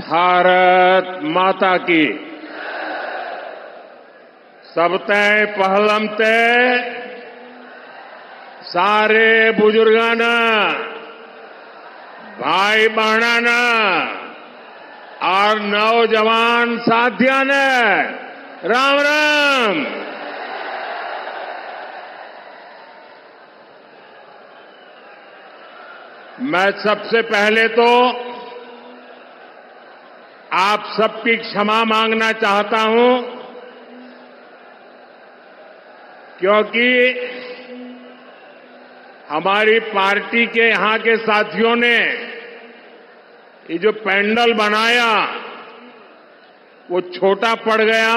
भारत माता की सबतै पहलम ते सारे बुजुर्गाना भाई बहना और नौजवान साथियों ने राम राम। मैं सबसे पहले तो आप सबकी क्षमा मांगना चाहता हूं, क्योंकि हमारी पार्टी के यहां के साथियों ने ये जो पैंडल बनाया वो छोटा पड़ गया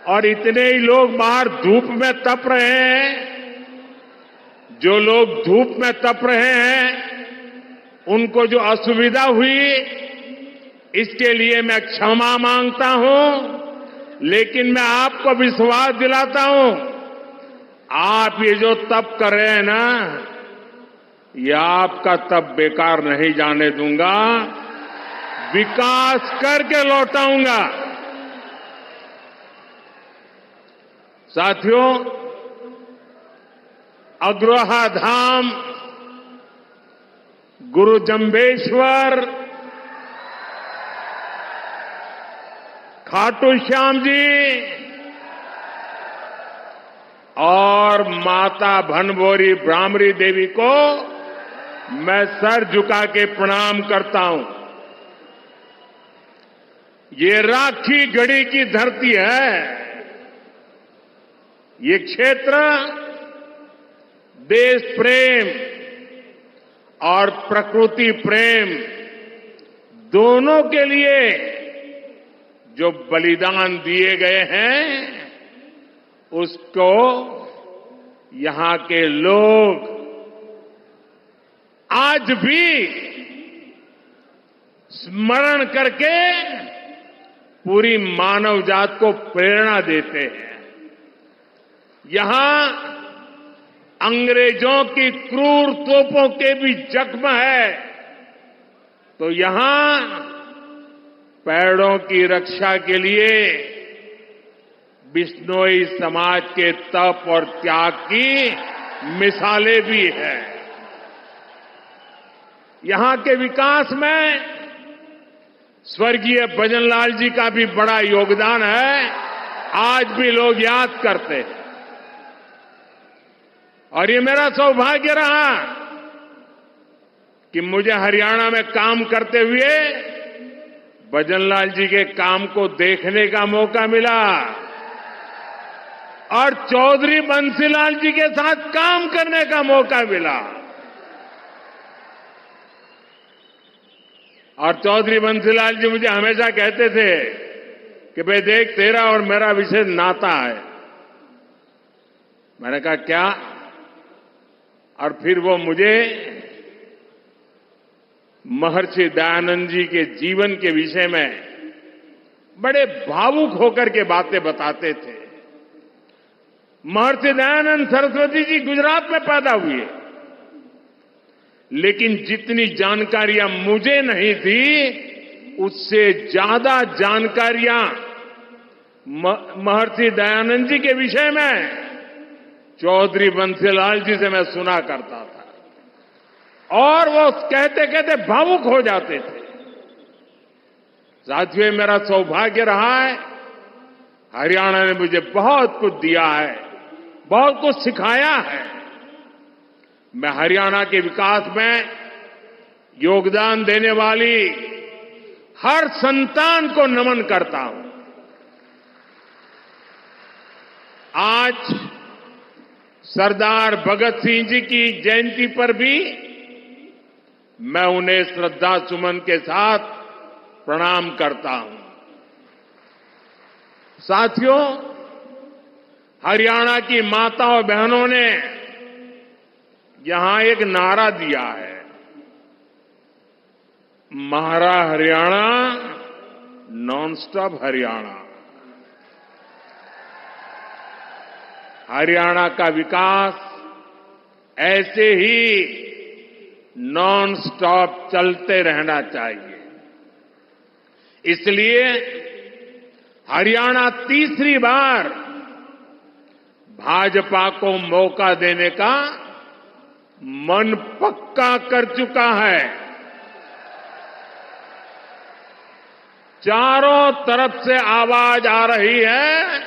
और इतने ही लोग बाहर धूप में तप रहे हैं। जो लोग धूप में तप रहे हैं उनको जो असुविधा हुई इसके लिए मैं क्षमा मांगता हूं, लेकिन मैं आपको विश्वास दिलाता हूं आप ये जो तप कर रहे हैं ना, ये आपका तप बेकार नहीं जाने दूंगा, विकास करके लौटाऊंगा। साथियों, अग्रोहा धाम, गुरु जंबेश्वर, खाटू श्याम जी और माता भनभोरी ब्राह्मरी देवी को मैं सर झुका के प्रणाम करता हूं। ये राखी गढ़ी की धरती है। ये क्षेत्र देश प्रेम और प्रकृति प्रेम दोनों के लिए जो बलिदान दिए गए हैं उसको यहां के लोग आज भी स्मरण करके पूरी मानव जात को प्रेरणा देते हैं। यहां अंग्रेजों की क्रूर तोपों के भी जख्म है, तो यहां पेड़ों की रक्षा के लिए बिश्नोई समाज के तप और त्याग की मिसालें भी हैं। यहां के विकास में स्वर्गीय भजनलाल जी का भी बड़ा योगदान है, आज भी लोग याद करते हैं। और ये मेरा सौभाग्य रहा कि मुझे हरियाणा में काम करते हुए भजनलाल जी के काम को देखने का मौका मिला और चौधरी बंसीलाल जी के साथ काम करने का मौका मिला। और चौधरी बंसीलाल जी मुझे हमेशा कहते थे कि भाई देख, तेरा और मेरा विशेष नाता है। मैंने कहा क्या? और फिर वो मुझे महर्षि दयानंद जी के जीवन के विषय में बड़े भावुक होकर के बातें बताते थे। महर्षि दयानंद सरस्वती जी गुजरात में पैदा हुए, लेकिन जितनी जानकारियां मुझे नहीं थी उससे ज्यादा जानकारियां महर्षि दयानंद जी के विषय में चौधरी बंसीलाल जी से मैं सुना करता था और वो कहते कहते भावुक हो जाते थे। साथियों, मेरा सौभाग्य रहा है, हरियाणा ने मुझे बहुत कुछ दिया है, बहुत कुछ सिखाया है। मैं हरियाणा के विकास में योगदान देने वाली हर संतान को नमन करता हूं। आज सरदार भगत सिंह जी की जयंती पर भी मैं उन्हें श्रद्धा सुमन के साथ प्रणाम करता हूं। साथियों, हरियाणा की माताओं बहनों ने यहां एक नारा दिया है, महारा हरियाणा, नॉन स्टॉप हरियाणा। हरियाणा का विकास ऐसे ही नॉन स्टॉप चलते रहना चाहिए। इसलिए हरियाणा तीसरी बार भाजपा को मौका देने का मन पक्का कर चुका है। चारों तरफ से आवाज आ रही है,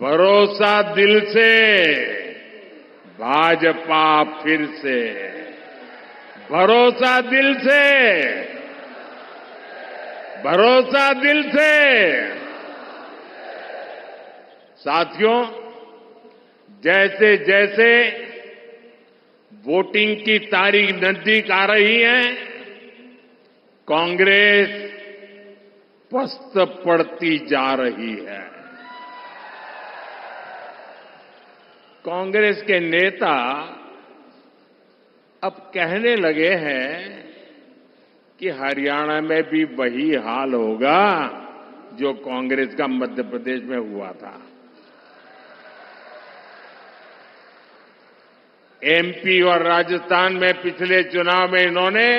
भरोसा दिल से, भाजपा फिर से, भरोसा दिल से, भरोसा दिल से। साथियों, जैसे जैसे वोटिंग की तारीख नजदीक आ रही है, कांग्रेस पस्त पड़ती जा रही है। कांग्रेस के नेता अब कहने लगे हैं कि हरियाणा में भी वही हाल होगा जो कांग्रेस का मध्य प्रदेश में हुआ था। एमपी और राजस्थान में पिछले चुनाव में इन्होंने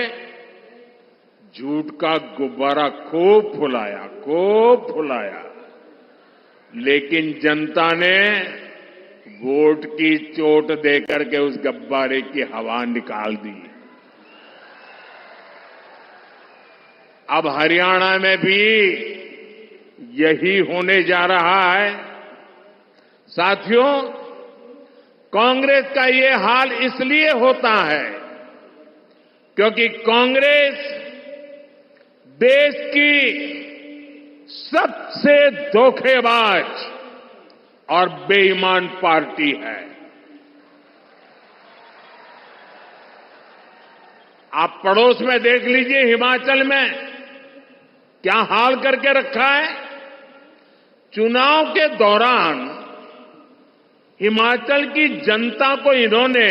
झूठ का गुब्बारा खूब फुलाया, लेकिन जनता ने वोट की चोट देकर के उस गुब्बारे की हवा निकाल दी। अब हरियाणा में भी यही होने जा रहा है। साथियों, कांग्रेस का ये हाल इसलिए होता है क्योंकि कांग्रेस देश की सबसे धोखेबाज और बेईमान पार्टी है। आप पड़ोस में देख लीजिए, हिमाचल में क्या हाल करके रखा है। चुनाव के दौरान हिमाचल की जनता को इन्होंने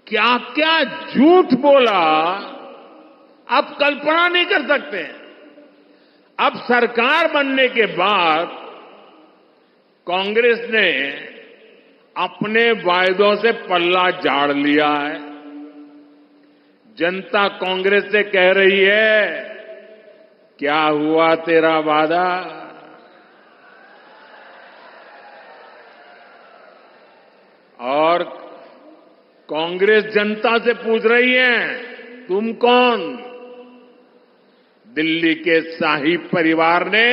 क्या क्या झूठ बोला, आप कल्पना नहीं कर सकते। अब सरकार बनने के बाद कांग्रेस ने अपने वायदों से पल्ला झाड़ लिया है। जनता कांग्रेस से कह रही है, क्या हुआ तेरा वादा? और कांग्रेस जनता से पूछ रही है, तुम कौन? दिल्ली के शाही परिवार ने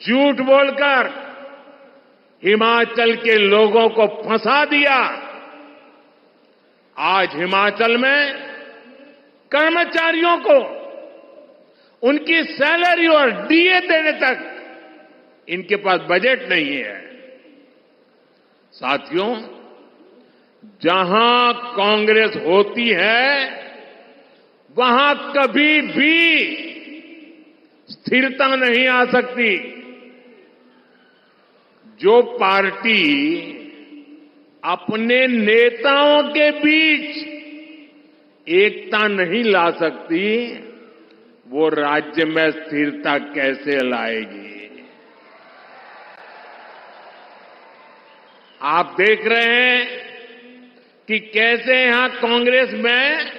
झूठ बोलकर हिमाचल के लोगों को फंसा दिया। आज हिमाचल में कर्मचारियों को उनकी सैलरी और डीए देने तक इनके पास बजट नहीं है। साथियों, जहां कांग्रेस होती है वहां कभी भी स्थिरता नहीं आ सकती। जो पार्टी अपने नेताओं के बीच एकता नहीं ला सकती, वो राज्य में स्थिरता कैसे लाएगी? आप देख रहे हैं कि कैसे यहां कांग्रेस में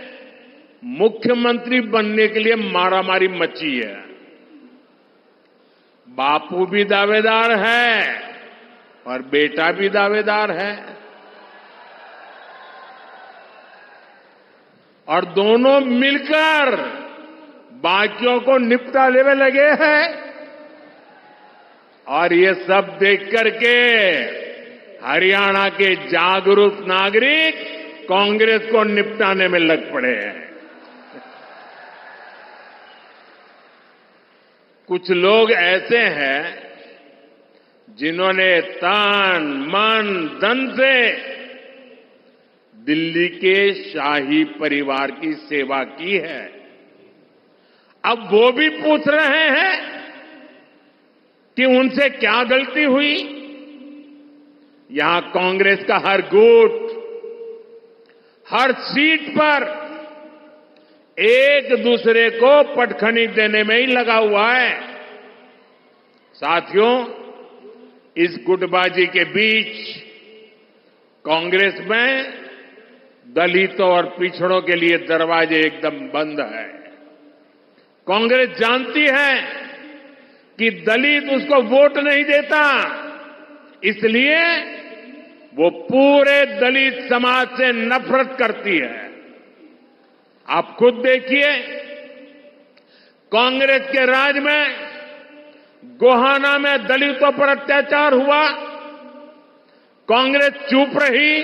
मुख्यमंत्री बनने के लिए मारामारी मची है। बापू भी दावेदार है और बेटा भी दावेदार है, और दोनों मिलकर बाकियों को निपटा लेने लगे हैं। और ये सब देख करके हरियाणा के जागरूक नागरिक कांग्रेस को निपटाने में लग पड़े हैं। कुछ लोग ऐसे हैं जिन्होंने तन मन धन से दिल्ली के शाही परिवार की सेवा की है। अब वो भी पूछ रहे हैं कि उनसे क्या गलती हुई। यहां कांग्रेस का हर गुट, हर सीट पर एक दूसरे को पटखनी देने में ही लगा हुआ है। साथियों, इस गुटबाजी के बीच कांग्रेस में दलितों और पिछड़ों के लिए दरवाजे एकदम बंद है। कांग्रेस जानती है कि दलित उसको वोट नहीं देता, इसलिए वो पूरे दलित समाज से नफरत करती है। आप खुद देखिए, कांग्रेस के राज में गोहाना में दलितों पर अत्याचार हुआ, कांग्रेस चुप रही।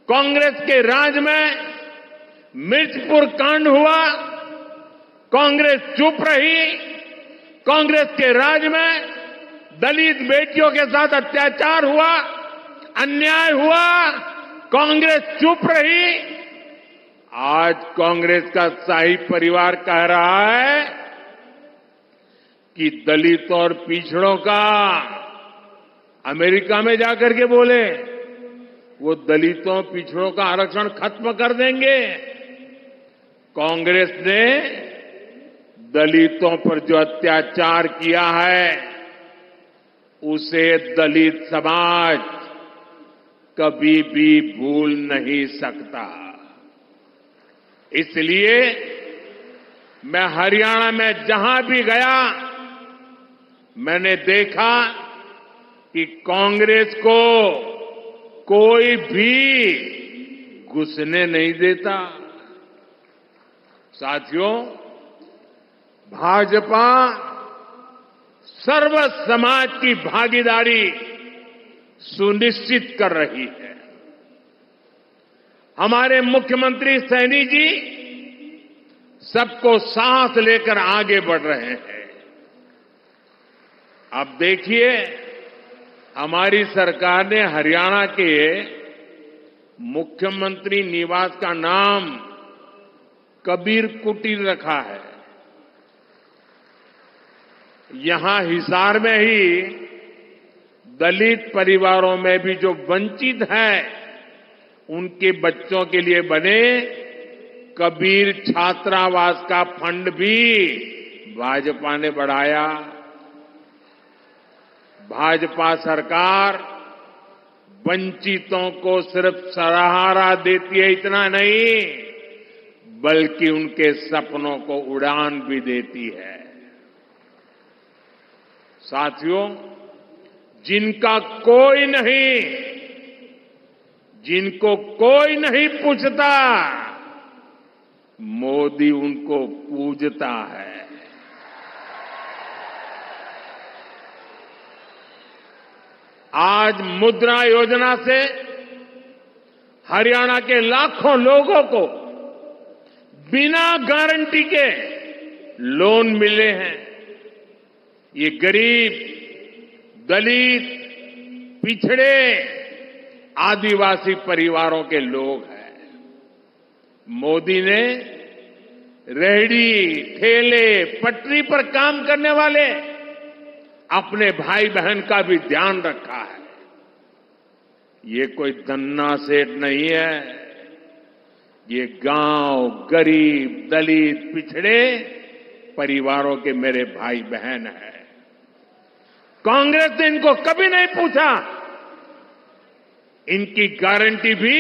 कांग्रेस के राज में मिर्चपुर कांड हुआ, कांग्रेस चुप रही। कांग्रेस के राज में दलित बेटियों के साथ अत्याचार हुआ, अन्याय हुआ, कांग्रेस चुप रही। आज कांग्रेस का शाही परिवार कह रहा है कि दलितों और पिछड़ों का अमेरिका में जाकर के बोले वो दलितों पिछड़ों का आरक्षण खत्म कर देंगे। कांग्रेस ने दलितों पर जो अत्याचार किया है उसे दलित समाज कभी भी भूल नहीं सकता। इसलिए मैं हरियाणा में जहां भी गया मैंने देखा कि कांग्रेस को कोई भी घुसने नहीं देता। साथियों, भाजपा सर्व समाज की भागीदारी सुनिश्चित कर रही है। हमारे मुख्यमंत्री सैनी जी सबको साथ लेकर आगे बढ़ रहे हैं। अब देखिए, हमारी सरकार ने हरियाणा के मुख्यमंत्री निवास का नाम कबीर कुटीर रखा है। यहां हिसार में ही दलित परिवारों में भी जो वंचित हैं उनके बच्चों के लिए बने कबीर छात्रावास का फंड भी भाजपा ने बढ़ाया। भाजपा सरकार वंचितों को सिर्फ सहारा देती है, इतना नहीं बल्कि उनके सपनों को उड़ान भी देती है। साथियों, जिनको कोई नहीं पूछता, मोदी उनको पूजता है। आज मुद्रा योजना से हरियाणा के लाखों लोगों को बिना गारंटी के लोन मिले हैं। ये गरीब, दलित, पिछड़े, आदिवासी परिवारों के लोग हैं। मोदी ने रेहड़ी, ठेले, पटरी पर काम करने वाले अपने भाई बहन का भी ध्यान रखा है। ये कोई धन्ना सेठ नहीं है, ये गांव, गरीब, दलित, पिछड़े परिवारों के मेरे भाई बहन हैं। कांग्रेस ने इनको कभी नहीं पूछा, इनकी गारंटी भी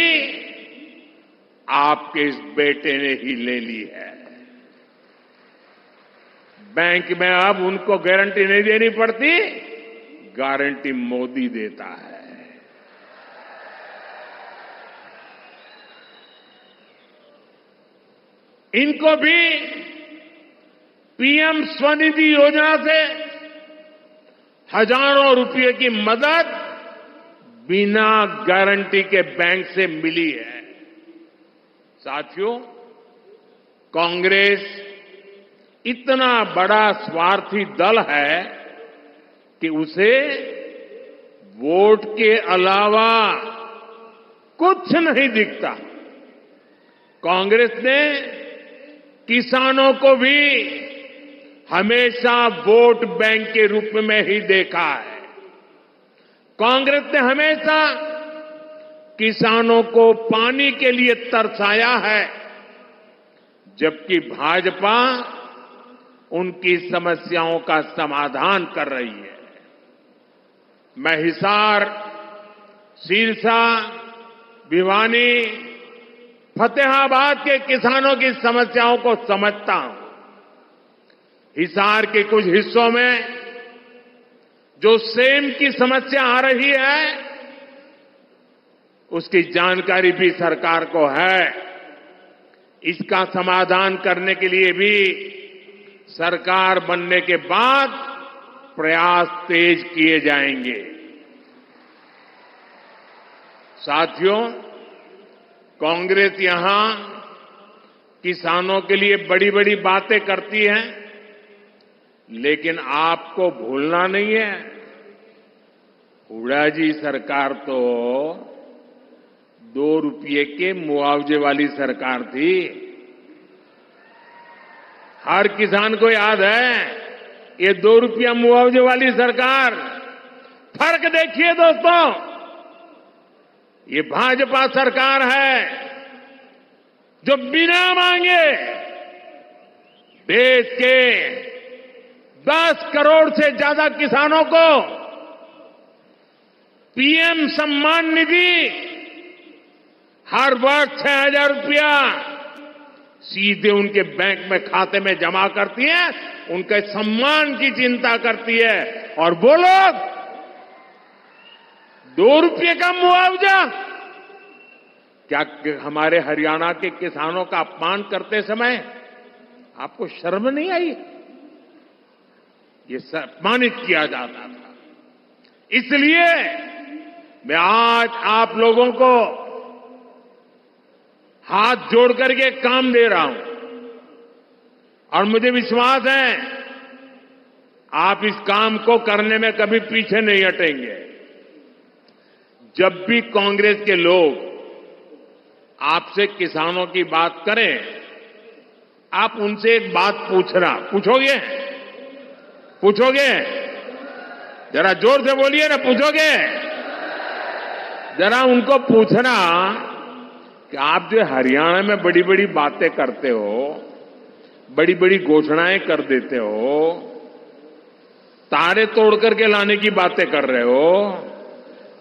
आपके इस बेटे ने ही ले ली है। बैंक में अब उनको गारंटी नहीं देनी पड़ती, गारंटी मोदी देता है। इनको भी पीएम स्वनिधि योजना से हजारों रुपए की मदद बिना गारंटी के बैंक से मिली है। साथियों, कांग्रेस इतना बड़ा स्वार्थी दल है कि उसे वोट के अलावा कुछ नहीं दिखता। कांग्रेस ने किसानों को भी हमेशा वोट बैंक के रूप में ही देखा है। कांग्रेस ने हमेशा किसानों को पानी के लिए तरसाया है, जबकि भाजपा उनकी समस्याओं का समाधान कर रही है। मैं हिसार, सिरसा, भिवानी, फतेहाबाद के किसानों की समस्याओं को समझता हूं। हिसार के कुछ हिस्सों में जो सेम की समस्या आ रही है, उसकी जानकारी भी सरकार को है। इसका समाधान करने के लिए भी सरकार बनने के बाद प्रयास तेज किए जाएंगे। साथियों, कांग्रेस यहां किसानों के लिए बड़ी बड़ी बातें करती है, लेकिन आपको भूलना नहीं है, हुड्डा जी सरकार तो 2 रुपये के मुआवजे वाली सरकार थी। हर किसान को याद है, ये 2 रुपया मुआवजे वाली सरकार। फर्क देखिए दोस्तों, ये भाजपा सरकार है जो बिना मांगे देश के 10 करोड़ से ज्यादा किसानों को पीएम सम्मान निधि हर वर्ष 6,000 रुपया सीधे उनके बैंक में खाते में जमा करती है, उनके सम्मान की चिंता करती है। और वो लोग 2 रुपये का मुआवजा, क्या हमारे हरियाणा के किसानों का अपमान करते समय आपको शर्म नहीं आई? ये सम्मानित किया जाता था। इसलिए मैं आज आप लोगों को हाथ जोड़ करके काम दे रहा हूं और मुझे विश्वास है आप इस काम को करने में कभी पीछे नहीं हटेंगे। जब भी कांग्रेस के लोग आपसे किसानों की बात करें, आप उनसे एक बात पूछोगे? जरा जोर से बोलिए ना, पूछोगे? जरा उनको पूछना कि आप जो हरियाणा में बड़ी बड़ी बातें करते हो, बड़ी बड़ी घोषणाएं कर देते हो, तारे तोड़ करके लाने की बातें कर रहे हो।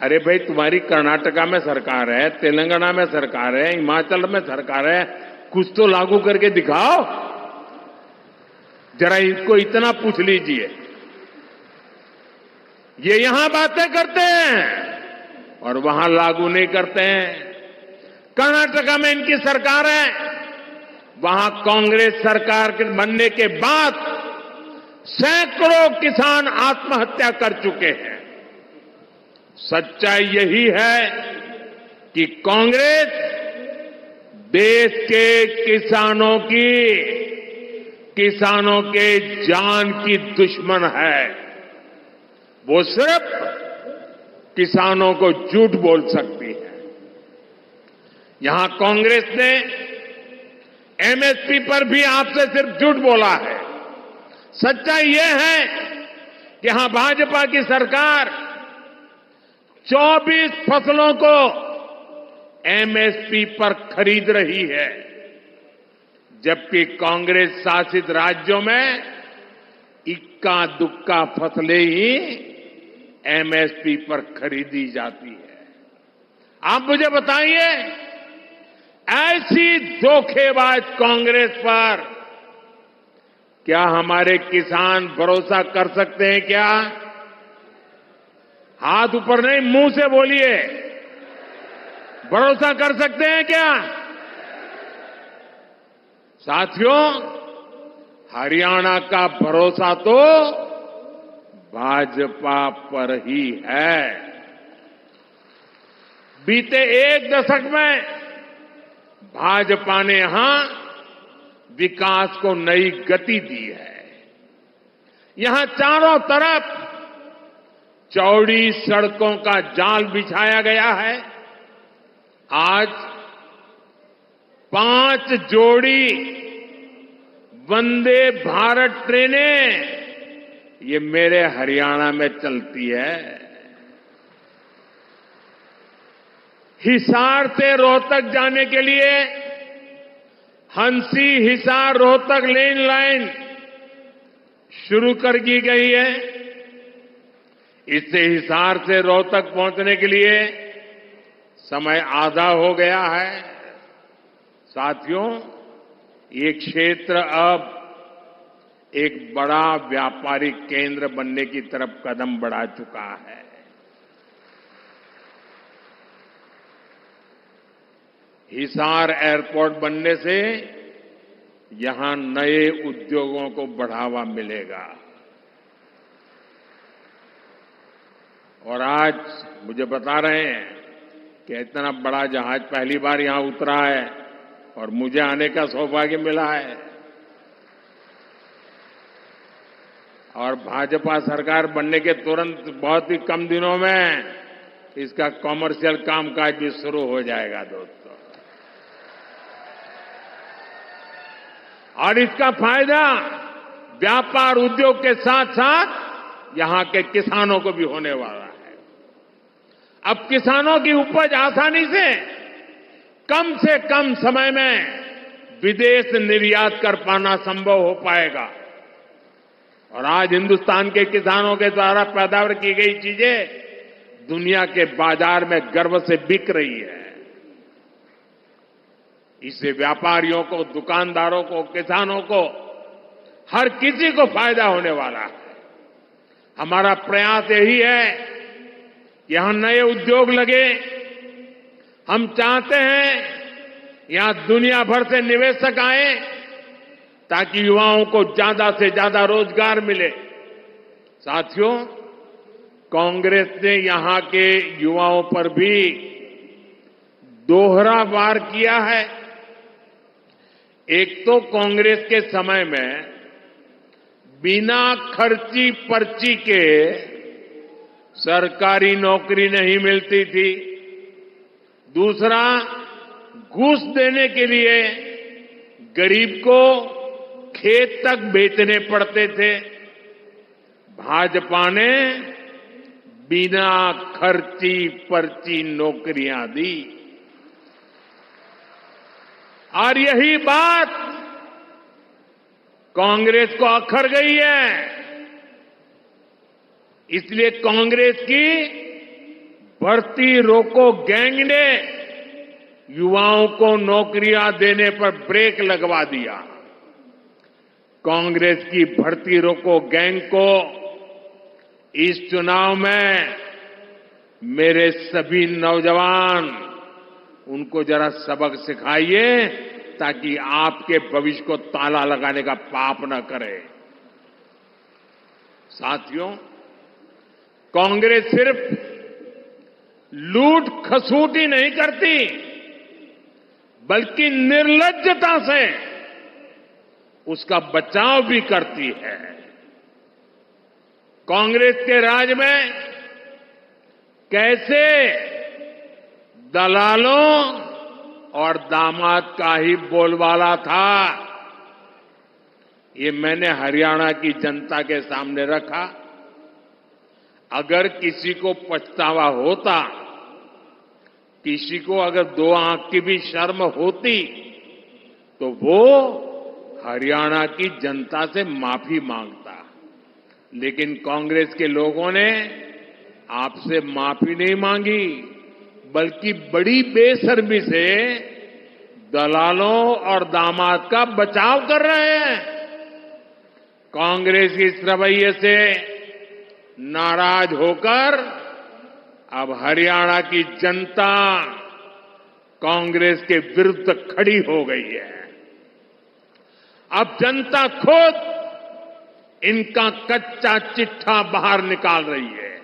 अरे भाई, तुम्हारी कर्नाटका में सरकार है, तेलंगाना में सरकार है, हिमाचल में सरकार है, कुछ तो लागू करके दिखाओ। जरा इनको इतना पूछ लीजिए। ये यहां बातें करते हैं और वहां लागू नहीं करते हैं। कर्नाटका में इनकी सरकार है, वहां कांग्रेस सरकार के बनने के बाद सैकड़ों किसान आत्महत्या कर चुके हैं। सच्चाई यही है कि कांग्रेस देश के किसानों के जान की दुश्मन है। वो सिर्फ किसानों को झूठ बोल सकती है। यहां कांग्रेस ने एमएसपी पर भी आपसे सिर्फ झूठ बोला है। सच्चाई यह है कि यहां भाजपा की सरकार 24 फसलों को एमएसपी पर खरीद रही है, जबकि कांग्रेस शासित राज्यों में इक्का दुक्का फसलें ही एमएसपी पर खरीदी जाती है। आप मुझे बताइए, ऐसी धोखेबाज कांग्रेस पर क्या हमारे किसान भरोसा कर सकते हैं क्या? हाथ ऊपर नहीं, मुंह से बोलिए। भरोसा कर सकते हैं क्या? साथियों, हरियाणा का भरोसा तो भाजपा पर ही है। बीते 1 दशक में भाजपा ने यहां विकास को नई गति दी है। यहां चारों तरफ चौड़ी सड़कों का जाल बिछाया गया है। आज 5 जोड़ी वंदे भारत ट्रेनें ये मेरे हरियाणा में चलती है। हिसार से रोहतक जाने के लिए हंसी हिसार रोहतक लेन लाइन शुरू कर दी गई है। इससे हिसार से रोहतक पहुंचने के लिए समय आधा हो गया है। साथियों, ये क्षेत्र अब एक बड़ा व्यापारिक केंद्र बनने की तरफ कदम बढ़ा चुका है। हिसार एयरपोर्ट बनने से यहां नए उद्योगों को बढ़ावा मिलेगा। और आज मुझे बता रहे हैं कि इतना बड़ा जहाज पहली बार यहां उतरा है और मुझे आने का सौभाग्य मिला है। और भाजपा सरकार बनने के तुरंत बहुत ही कम दिनों में इसका कॉमर्शियल कामकाज भी शुरू हो जाएगा दोस्तों। और इसका फायदा व्यापार उद्योग के साथ साथ यहां के किसानों को भी होने वाला है। अब किसानों की उपज आसानी से कम समय में विदेश निर्यात कर पाना संभव हो पाएगा। और आज हिंदुस्तान के किसानों के द्वारा पैदावार की गई चीजें दुनिया के बाजार में गर्व से बिक रही है। इससे व्यापारियों को, दुकानदारों को, किसानों को, हर किसी को फायदा होने वाला है। हमारा प्रयास यही है कि यहां नए उद्योग लगे। हम चाहते हैं यहां दुनिया भर से निवेशक आए ताकि युवाओं को ज्यादा से ज्यादा रोजगार मिले। साथियों, कांग्रेस ने यहां के युवाओं पर भी दोहरा वार किया है। एक तो कांग्रेस के समय में बिना खर्ची पर्ची के सरकारी नौकरी नहीं मिलती थी। दूसरा, घूस देने के लिए गरीब को खेत तक बेचने पड़ते थे। भाजपा ने बिना खर्ची पर्ची नौकरियां दी। और यही बात कांग्रेस को अखर गई है। इसलिए कांग्रेस की भर्ती रोको गैंग ने युवाओं को नौकरियां देने पर ब्रेक लगवा दिया। कांग्रेस की भर्ती रोको गैंग को इस चुनाव में मेरे सभी नौजवान उनको जरा सबक सिखाइए ताकि आपके भविष्य को ताला लगाने का पाप न करे। साथियों, कांग्रेस सिर्फ लूट खसूट ही नहीं करती बल्कि निर्लज्जता से उसका बचाव भी करती है। कांग्रेस के राज में कैसे दलालों और दामाद का ही बोलबाला था, ये मैंने हरियाणा की जनता के सामने रखा। अगर किसी को पछतावा होता, किसी को अगर दो आंख की भी शर्म होती, तो वो हरियाणा की जनता से माफी मांगता। लेकिन कांग्रेस के लोगों ने आपसे माफी नहीं मांगी, बल्कि बड़ी बेशर्मी से दलालों और दामाद का बचाव कर रहे हैं। कांग्रेस के इस रवैये से नाराज होकर अब हरियाणा की जनता कांग्रेस के विरुद्ध खड़ी हो गई है। अब जनता खुद इनका कच्चा चिट्ठा बाहर निकाल रही है।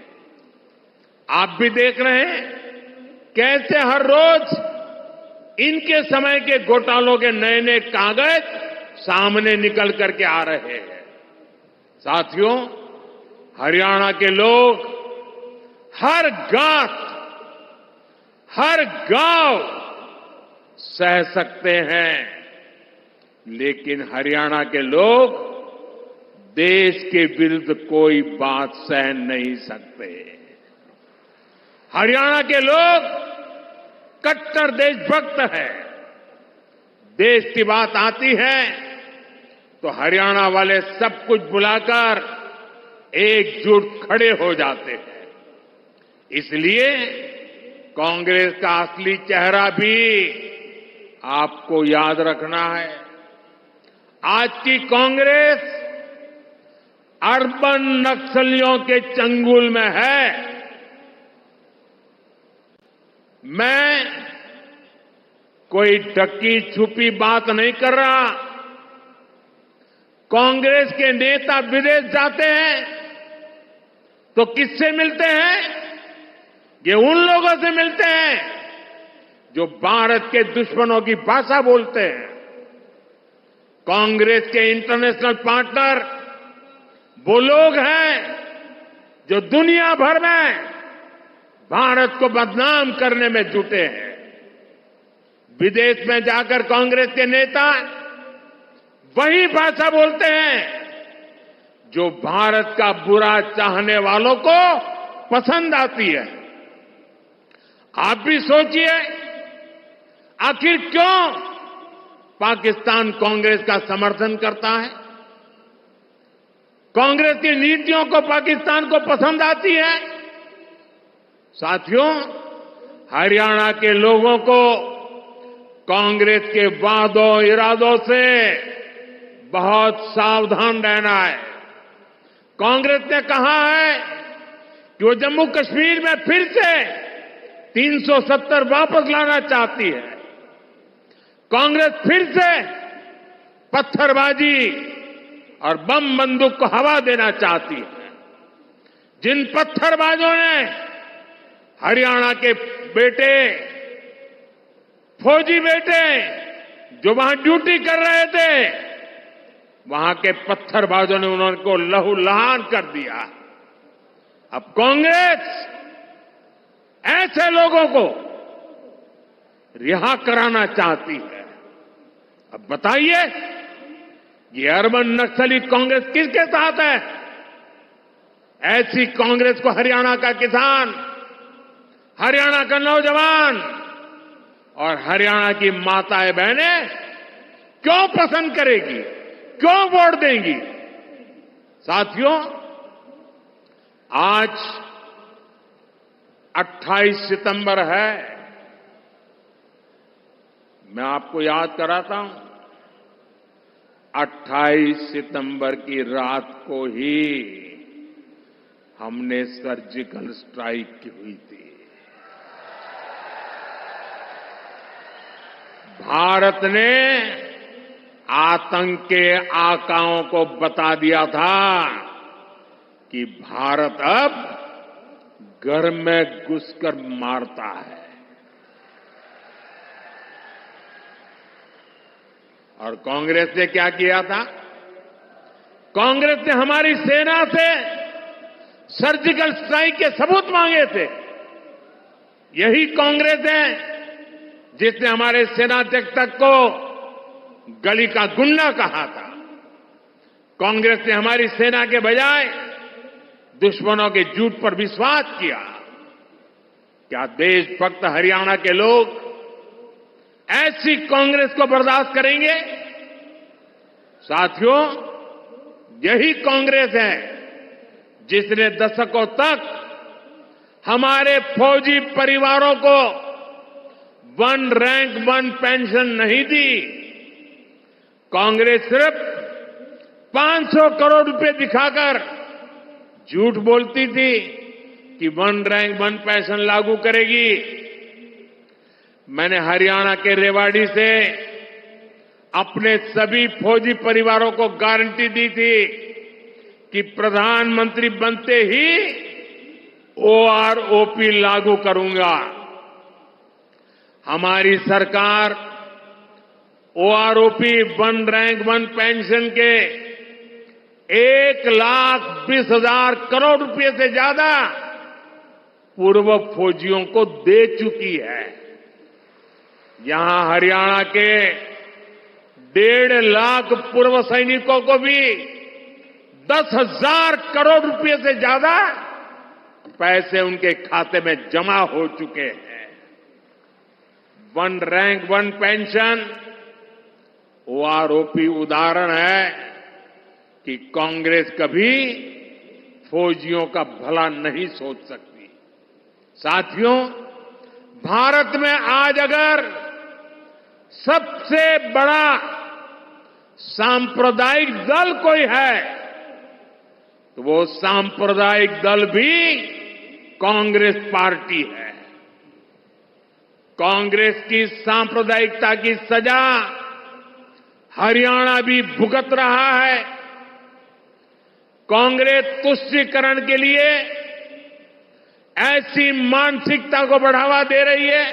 आप भी देख रहे हैं कैसे हर रोज इनके समय के घोटालों के नए नए कागज सामने निकल करके आ रहे हैं। साथियों, हरियाणा के लोग हर गांव, हर गांव सह सकते हैं, लेकिन हरियाणा के लोग देश के विरुद्ध कोई बात सह नहीं सकते। हरियाणा के लोग कट्टर देशभक्त है। देश की बात आती है तो हरियाणा वाले सब कुछ भुलाकर एकजुट खड़े हो जाते हैं। इसलिए कांग्रेस का असली चेहरा भी आपको याद रखना है, आज की कांग्रेस अर्बन नक्सलियों के चंगुल में है। मैं कोई ढकी छुपी बात नहीं कर रहा। कांग्रेस के नेता विदेश जाते हैं तो किससे मिलते हैं? ये उन लोगों से मिलते हैं जो भारत के दुश्मनों की भाषा बोलते हैं। कांग्रेस के इंटरनेशनल पार्टनर वो लोग हैं जो दुनिया भर में भारत को बदनाम करने में जुटे हैं। विदेश में जाकर कांग्रेस के नेता वही भाषा बोलते हैं जो भारत का बुरा चाहने वालों को पसंद आती है। आप भी सोचिए, आखिर क्यों पाकिस्तान कांग्रेस का समर्थन करता है? कांग्रेस की नीतियों को पाकिस्तान को पसंद आती है। साथियों, हरियाणा के लोगों को कांग्रेस के वादों इरादों से बहुत सावधान रहना है। कांग्रेस ने कहा है कि वो जम्मू कश्मीर में फिर से 370 वापस लाना चाहती है। कांग्रेस फिर से पत्थरबाजी और बम बंदूक को हवा देना चाहती है। जिन पत्थरबाजों ने हरियाणा के बेटे, फौजी बेटे जो वहां ड्यूटी कर रहे थे, वहां के पत्थरबाजों ने उनको लहूलुहान कर दिया। अब कांग्रेस ऐसे लोगों को रिहा कराना चाहती है। अब बताइए, ये अर्बन नक्सली कांग्रेस किसके साथ है? ऐसी कांग्रेस को हरियाणा का किसान, हरियाणा का नौजवान और हरियाणा की माताएं बहनें क्यों पसंद करेगी, क्यों वोट देंगी? साथियों, आज 28 सितंबर है। मैं आपको याद कराता हूं, 28 सितंबर की रात को ही हमने सर्जिकल स्ट्राइक की हुई थी। भारत ने आतंक के आकाओं को बता दिया था कि भारत अब घर में घुसकर मारता है। और कांग्रेस ने क्या किया था? कांग्रेस ने हमारी सेना से सर्जिकल स्ट्राइक के सबूत मांगे थे। यही कांग्रेस है जिसने हमारे सेनाध्यक्ष को गली का गुंडा कहा था। कांग्रेस ने हमारी सेना के बजाय दुश्मनों के झूठ पर विश्वास किया। क्या देशभक्त हरियाणा के लोग ऐसी कांग्रेस को बर्दाश्त करेंगे? साथियों, यही कांग्रेस है जिसने दशकों तक हमारे फौजी परिवारों को 1 रैंक 1 पेंशन नहीं दी। कांग्रेस सिर्फ 500 करोड़ रुपए दिखाकर झूठ बोलती थी कि 1 रैंक 1 पेंशन लागू करेगी। मैंने हरियाणा के रेवाड़ी से अपने सभी फौजी परिवारों को गारंटी दी थी कि प्रधानमंत्री बनते ही ओआरओपी लागू करूंगा। हमारी सरकार ओआरओपी 1 रैंक 1 पेंशन के 1,20,000 करोड़ रुपए से ज्यादा पूर्व फौजियों को दे चुकी है। यहां हरियाणा के 1.5 लाख पूर्व सैनिकों को भी 10,000 करोड़ रुपए से ज्यादा पैसे उनके खाते में जमा हो चुके हैं। 1 रैंक 1 पेंशन ओआरओपी उदाहरण है कि कांग्रेस कभी फौजियों का भला नहीं सोच सकती। साथियों, भारत में आज अगर सबसे बड़ा सांप्रदायिक दल कोई है तो वो सांप्रदायिक दल भी कांग्रेस पार्टी है। कांग्रेस की सांप्रदायिकता की सजा हरियाणा भी भुगत रहा है। कांग्रेस तुष्टीकरण के लिए ऐसी मानसिकता को बढ़ावा दे रही है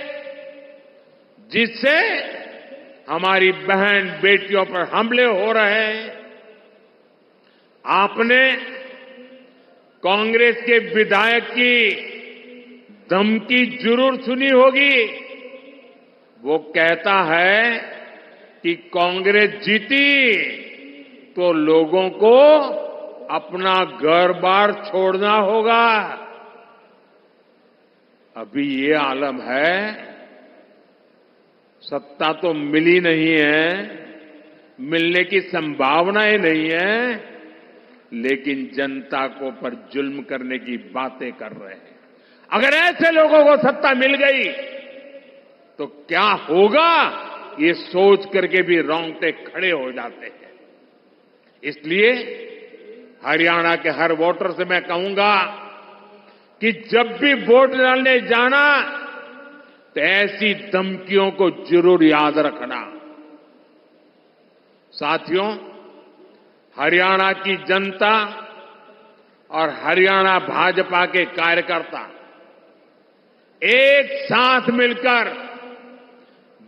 जिससे हमारी बहन बेटियों पर हमले हो रहे हैं। आपने कांग्रेस के विधायक की धमकी जरूर सुनी होगी। वो कहता है कि कांग्रेस जीती तो लोगों को अपना घर बार छोड़ना होगा। अभी ये आलम है, सत्ता तो मिली नहीं है, मिलने की संभावनाएं नहीं है, लेकिन जनता को पर जुल्म करने की बातें कर रहे हैं। अगर ऐसे लोगों को सत्ता मिल गई तो क्या होगा, ये सोच करके भी रोंगटे खड़े हो जाते हैं। इसलिए हरियाणा के हर वोटर से मैं कहूंगा कि जब भी वोट डालने जाना तो ऐसी धमकियों को जरूर याद रखना। साथियों, हरियाणा की जनता और हरियाणा भाजपा के कार्यकर्ता एक साथ मिलकर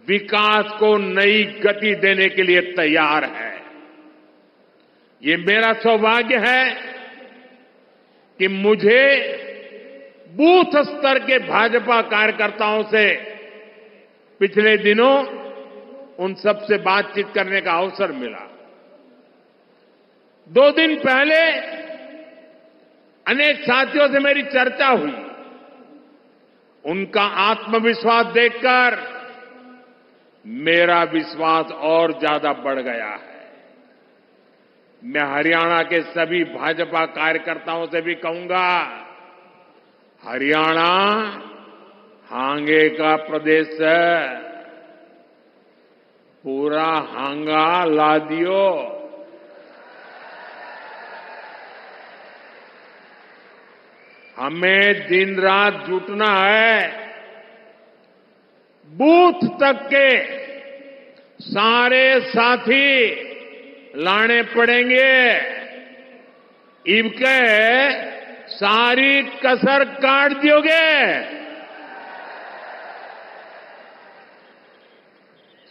विकास को नई गति देने के लिए तैयार है। ये मेरा सौभाग्य है कि मुझे बूथ स्तर के भाजपा कार्यकर्ताओं से पिछले दिनों उन सब से बातचीत करने का अवसर मिला। 2 दिन पहले अनेक साथियों से मेरी चर्चा हुई। उनका आत्मविश्वास देखकर मेरा विश्वास और ज्यादा बढ़ गया है। मैं हरियाणा के सभी भाजपा कार्यकर्ताओं से भी कहूंगा, हरियाणा हांगे का प्रदेश है, पूरा हांगा ला दियो। हमें दिन रात जुटना है। बूथ तक के सारे साथी लाने पड़ेंगे। इनके सारी कसर काट दियोगे।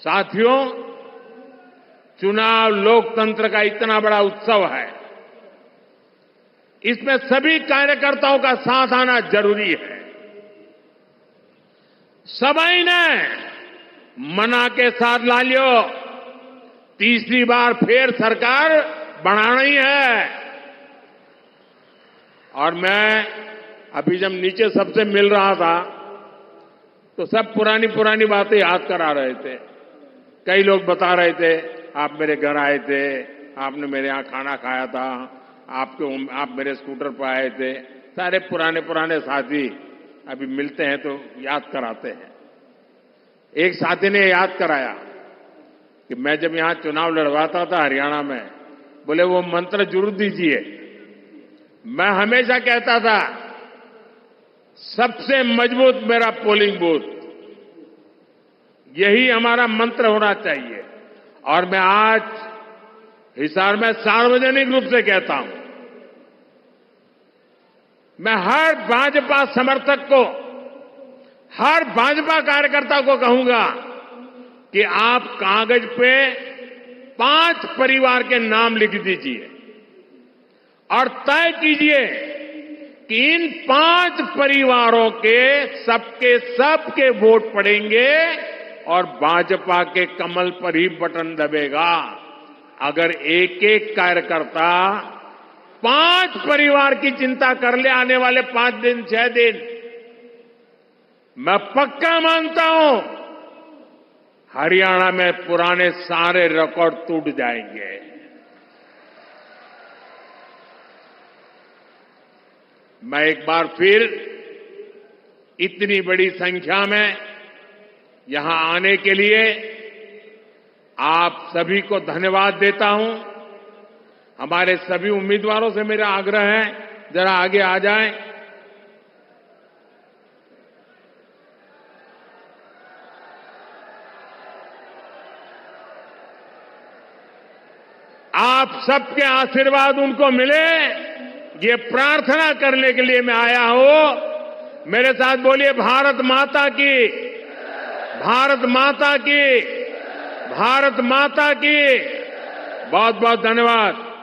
साथियों, चुनाव लोकतंत्र का इतना बड़ा उत्सव है, इसमें सभी कार्यकर्ताओं का साथ आना जरूरी है। सभी ने मना के साथ ला लियो, तीसरी बार फिर सरकार बनानी है। और मैं अभी जब नीचे सबसे मिल रहा था तो सब पुरानी पुरानी बातें याद करा रहे थे। कई लोग बता रहे थे, आप मेरे घर आए थे, आपने मेरे यहां खाना खाया था, आप मेरे स्कूटर पर आए थे। सारे पुराने पुराने साथी अभी मिलते हैं तो याद कराते हैं। एक साथी ने याद कराया कि मैं जब यहां चुनाव लड़वाता था हरियाणा में, बोले वो मंत्र जरूर दीजिए। मैं हमेशा कहता था सबसे मजबूत मेरा पोलिंग बूथ, यही हमारा मंत्र होना चाहिए। और मैं आज हिसार में सार्वजनिक रूप से कहता हूं, मैं हर भाजपा समर्थक को, हर भाजपा कार्यकर्ता को कहूंगा कि आप कागज पे 5 परिवार के नाम लिख दीजिए और तय कीजिए कि इन 5 परिवारों के सबके वोट पड़ेंगे और भाजपा के कमल पर ही बटन दबेगा। अगर एक एक कार्यकर्ता 5 परिवार की चिंता कर ले आने वाले 5 दिन 6 दिन, मैं पक्का मानता हूं हरियाणा में पुराने सारे रिकॉर्ड टूट जाएंगे। मैं एक बार फिर इतनी बड़ी संख्या में यहां आने के लिए आप सभी को धन्यवाद देता हूं। हमारे सभी उम्मीदवारों से मेरा आग्रह है, जरा आगे आ जाएं। आप सबके आशीर्वाद उनको मिले, ये प्रार्थना करने के लिए मैं आया हूं। मेरे साथ बोलिए, भारत माता की, भारत माता की, भारत माता की। बहुत बहुत धन्यवाद।